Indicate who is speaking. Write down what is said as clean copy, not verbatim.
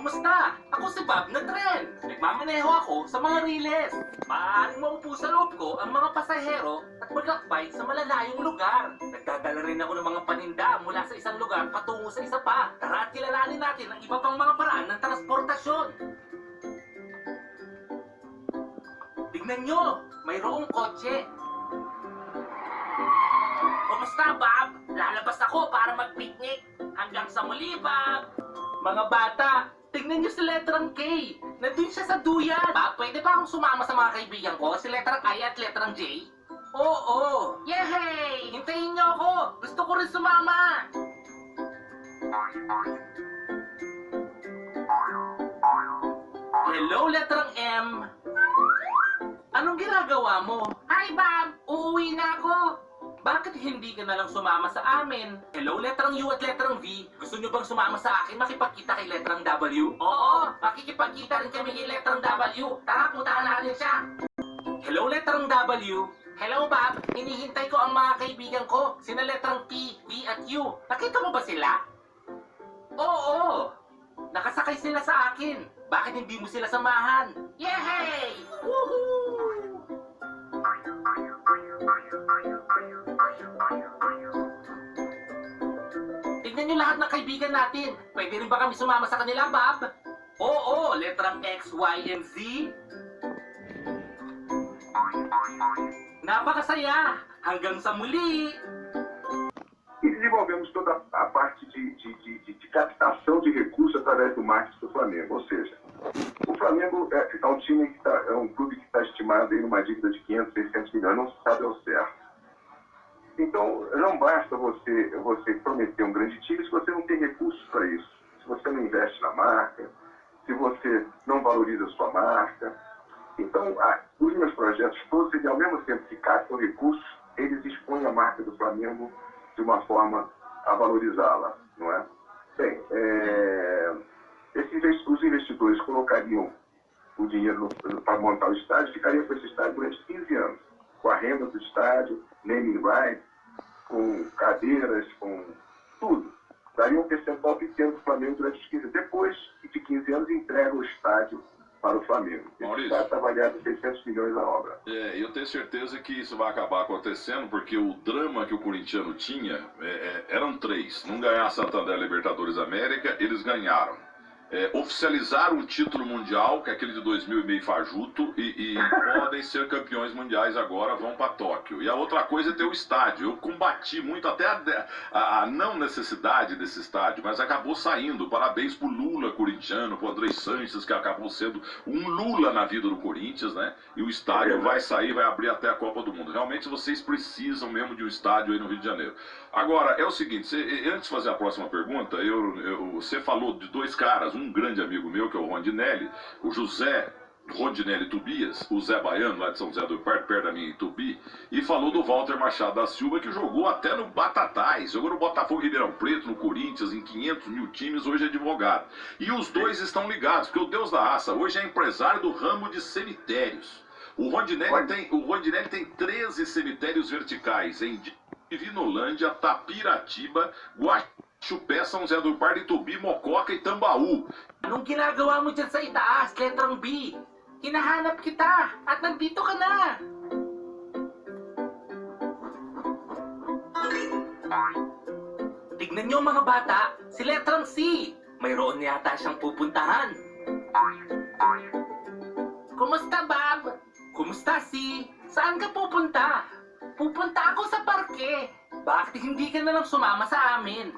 Speaker 1: Kumusta? Ako si Bob na Trend. Nagmamaneho ako sa mga riles. Maaaring maupo sa loob ko ang mga pasahero at maglakbay sa malalayong lugar. Nagdadala rin ako ng mga paninda mula sa isang lugar patungo sa isa pa. Tara at kilalanin natin ang iba pang mga paraan ng transportasyon. Tignan nyo, mayroong kotse. Kumusta, Bob? Lalabas ako para mag-picnic. Hanggang sa muli, Bob. Mga bata, tignan nyo si letrang K. Nandun siya sa duyan. Bob, pwede ba akong sumama sa mga kaibigan ko? Si letrang I at letrang J? Oo. Yehey! Hintayin nyo ako. Gusto ko rin sumama. Hello, letrang M. Anong ginagawa mo? Hi, Bob! Uuwi na ako. Bakit hindi ka na lang sumama sa amin? Hello, letrang U at letrang V. Gusto nyo bang sumama sa akin makipagkita kay letrang W? Oo, makikipagkita rin kami kay letrang W. Tara, puntahan natin siya. Hello, letrang W. Hello, Bob. Hinihintay ko ang mga kaibigan ko. Sina letrang P, V at U. Nakita mo ba sila? Oo. Nakasakay sila sa akin. Bakit hindi mo sila samahan? Yehey! Woohoo! Tignan nyo lahat ng kaibigan natin. Pwede rin ba kami sumama sa kanila, Bob? Oo, letrang X, Y, and Z. Napakasaya! Hanggang sa muli!
Speaker 2: E desenvolvemos toda a parte de captação de recursos através do marketing do Flamengo. Ou seja, o Flamengo é um time que é um clube que está estimado em uma dívida de 500, 600 milhões, não se sabe ao certo. Então, não basta você prometer um grande time se você não tem recursos para isso. Se você não investe na marca, se você não valoriza a sua marca. Então, os meus projetos todos, eles, ao mesmo tempo que captam recursos, eles expõem a marca do Flamengo de uma forma a valorizá-la, não é? Bem, os investidores colocariam o dinheiro para montar o estádio, ficaria com esse estádio durante 15 anos, com a renda do estádio, naming rights, com cadeiras, com tudo. Daria um percentual pequeno do Flamengo durante os 15 anos. Depois de 15 anos, entrega o estádio para o Flamengo. Esse estádio está avaliado em 600 milhões a obra.
Speaker 3: Eu tenho certeza que isso vai acabar acontecendo, porque o drama que o corintiano tinha, eram três. Não ganhar a Santander Libertadores América, eles ganharam. Oficializaram o título mundial, que é aquele de 2000 e meio fajuto, e podem ser campeões mundiais agora, vão para Tóquio. E a outra coisa é ter o estádio. Eu combati muito até a não necessidade desse estádio, mas acabou saindo. Parabéns pro Lula corintiano, pro André Sanches, que acabou sendo um Lula na vida do Corinthians, né? E o estádio vai sair, vai abrir até a Copa do Mundo. Realmente vocês precisam mesmo de um estádio aí no Rio de Janeiro. Agora, é o seguinte, antes de fazer a próxima pergunta, você falou de dois caras, um grande amigo meu, que é o Rondinelli, o José Rondinelli Tobias, o Zé Baiano, lá de São José do Parque, perto da minha Itubi, e falou do Walter Machado da Silva, que jogou até no Batatais, jogou no Botafogo Ribeirão Preto, no Corinthians, em 500 mil times, hoje é advogado. E os dois estão ligados, porque o Deus da Raça hoje é empresário do ramo de cemitérios. O Rondinelli tem 13 cemitérios verticais em Divinolândia, Tapiratiba, Guaxupé, São José do Pardo, Itubi, Mococa e Tambaú.
Speaker 1: Anong ginagawa mo dyan sa itaas, letrang B? Hinahanap kita at nandito ka na. Tignan nyo mga bata, si letrang C. Mayroon yata siyang pupuntahan. Kumusta, Bob? Kumusta, C? Saan ka pupunta? Pupunta ako sa parke. Bakit hindi ka na lang sumama sa amin?